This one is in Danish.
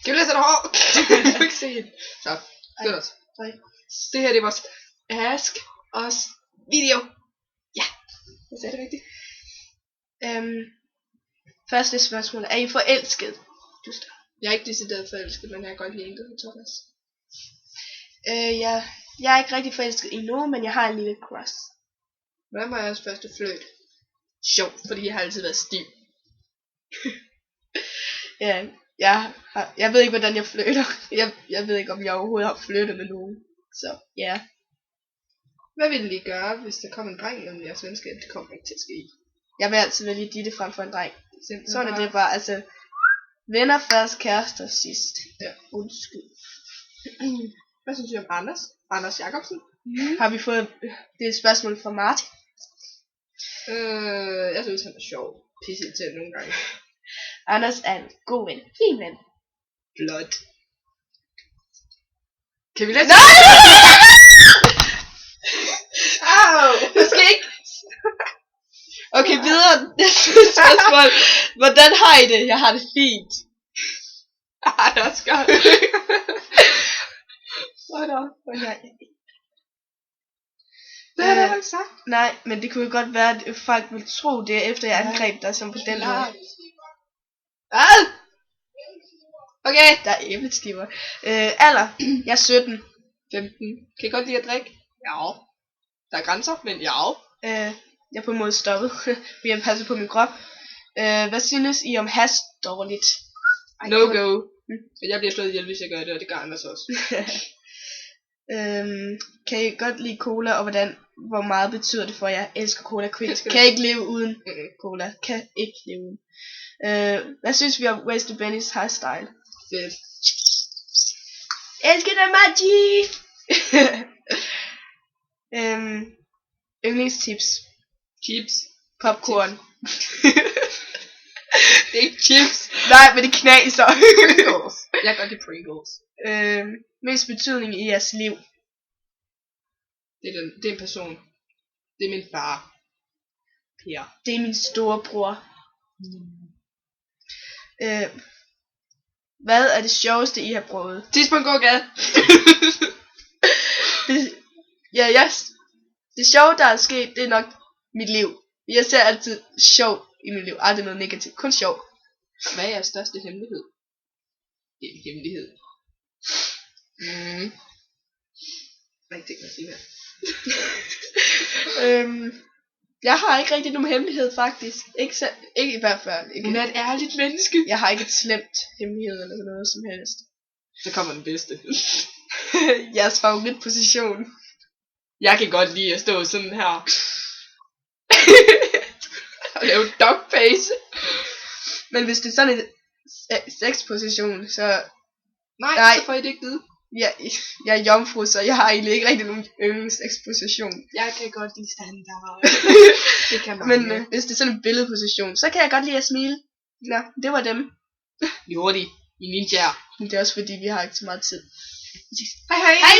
Skal vi læse det hår? Du kan ikke se det. Så, støt os. Det her det er vores Ask Us video. Ja, jeg sagde det rigtigt. Første spørgsmål. Er I forelsket? Du starter. Jeg er ikke decideret forelsket, men jeg kan godt lide en, der hedder Thomas. Jeg er ikke rigtig forelsket i nogen, men jeg har en lille crush. Hvordan var jeres første fløjt? Sjovt, fordi jeg har altid været stiv. Ja, jeg ved ikke, hvordan jeg flytter. Jeg ved ikke, om jeg overhovedet har flyttet med nogen. Så, ja. Hvad ville I gøre, hvis der kom en dreng om jeres venskab? Det kommer ikke til at ske. Jeg vil altid vælge Ditte frem for en dreng. Sådan er det bare, altså. Venner først, kærester sidst. Ja. Undskyld. Hvad synes du om Anders? Anders Jacobsen? Har vi fået det er et spørgsmål fra Martin? Jeg synes han er sjov. Pisse til nogle gange. Anders er en god ven. Fin ven. Blot. Kan vi læse? Nej! Au! Du skal ikke. Okay, videre. Næste spørgsmål. Hvordan har I det? Jeg har det fint. Det er også godt. Hvad har du ikke sagt? Nej, men det kunne jo godt være, at folk ville tro det, efter jeg angreb dig som på den måde. Hvad? Okay. Der er æbleskiver. Alder. Jeg er 17. 15. Kan I godt lide at drikke? Ja. Der er grænser, men ja. Jeg er på en måde stoppet. Fordi jeg passer på min krop. Hvad synes I om hash? Dårligt. No go. Jeg bliver slået ihjel, hvis jeg gør det, og det gør Anders også. Kan I godt lide cola, og hvor meget betyder det for jer? Jeg elsker Cola Quick. Kan jeg ikke leve uden cola? Kan ikke leve uden. Hvad synes vi om Wasted Bennys hairstyle? Fedt. Elsker dig, Maggi! Yndlingstips. Chips. Popcorn. Det er ikke chips. Nej, men det knaser. Pringles. Jeg kan godt lide Pringles. Mest betydning i jeres liv. Det er en person. Det er min far. Per. Det er min storebror. Hvad er det sjoveste I har prøvet? Tis på en gågade. Det sjove der er sket, det er nok mit liv. Jeg ser altid sjov i mit liv. Aldrig noget negativt. Kun sjov. Hvad er jeres største hemmelighed? Det er en hemmelighed. Jeg har ikke tænkt mig at sige mere. Jeg har ikke rigtig nogen hemmelighed faktisk. Ikke i hvert fald. Hun er et ærligt menneske. Jeg har ikke et slemt hemmelighed eller noget som helst. Så kommer den bedste. Jeres favoritposition. Jeg kan godt lide at stå sådan her. Og lave dogface. Men hvis det er sådan en sexposition, så... Nej, så får I det ikke vide. Jeg er jomfru, så jeg har egentlig ikke rigtig nogen yndlingseksposition. Jeg kan godt lide standard. Det kan man. Men hvis det er sådan en billedposition, så kan jeg godt lide at smile. Nå, det var dem. Vi er hurtige. I ninjaer. Men det er også fordi, vi har ikke så meget tid. Hej hej. Hej!